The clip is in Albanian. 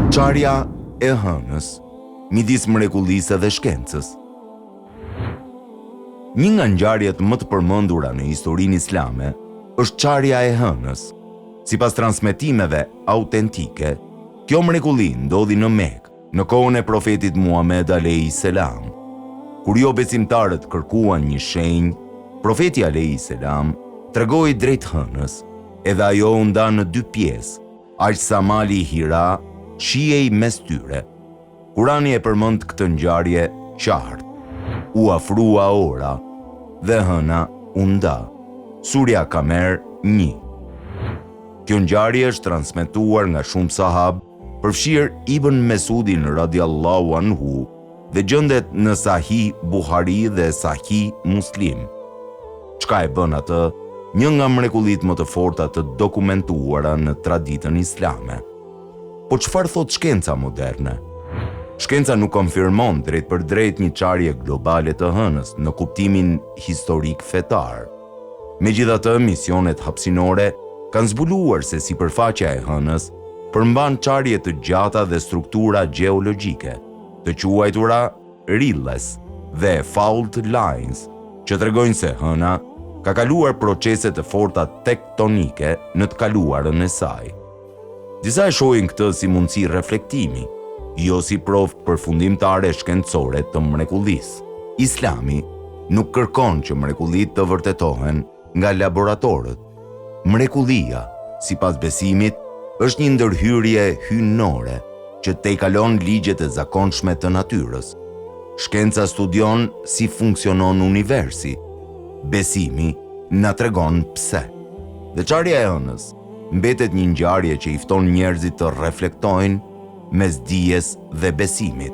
Çarja e hënës midis mrekullisë dhe shkencës. Një nga ngjarjet më të përmendura në historinë islame është çarja e hënës. Sipas transmetimeve autentike, kjo mrekulli ndodhi në Mekë në kohën e profetit Muhammed alayhis salam. Kur jo besimtarët kërkuan një shenjë, profeti alayhis salam tregoi drejt hënës, edhe ajo u nda në 2 pjesë, aq sa mali i Hira shihej mes tyre. Kurani e përmend këtë ngjarje qartë. U afrua ora dhe hëna u nda. Surja Kamer 1. Kjo ngjarje është transmetuar nga shumë sahab, përfshir Ibn Mesudin radiallahu anhu, dhe gjendet në Sahih Buhari dhe Sahih Muslim. Çka e bën atë një nga mrekullitë më të forta të dokumentuara në traditën islame? Po çfarë thot shkenca moderne? Shkenca nuk konfirmon drejt për drejt një çarje globale të hënës në kuptimin historik fetar. Megjithatë, misionet hapësinore kanë zbuluar se sipërfaqja e hënës përmban çarje të gjata dhe struktura gjeologjike, të quajtura rilles dhe fault lines, që tregojnë se hëna ka kaluar procese të forta tektonike në të kaluarën e saj. Disa e shohin këtë si mundësi reflektimi, jo si provë përfundimtare shkencore të mrekullisë. Islami nuk kërkon që mrekullitë të vërtetohen nga laboratorët. Mrekullia, sipas besimit, është një ndërhyrje hyjnore që tejkalon ligjet e zakonshme të natyrës. Shkenca studion si funksionon universi. Besimi na tregon pse. Dhe çarja e hënës mbetet një ngjarje që i fton njerëzit të reflektojnë mes dijes dhe besimit.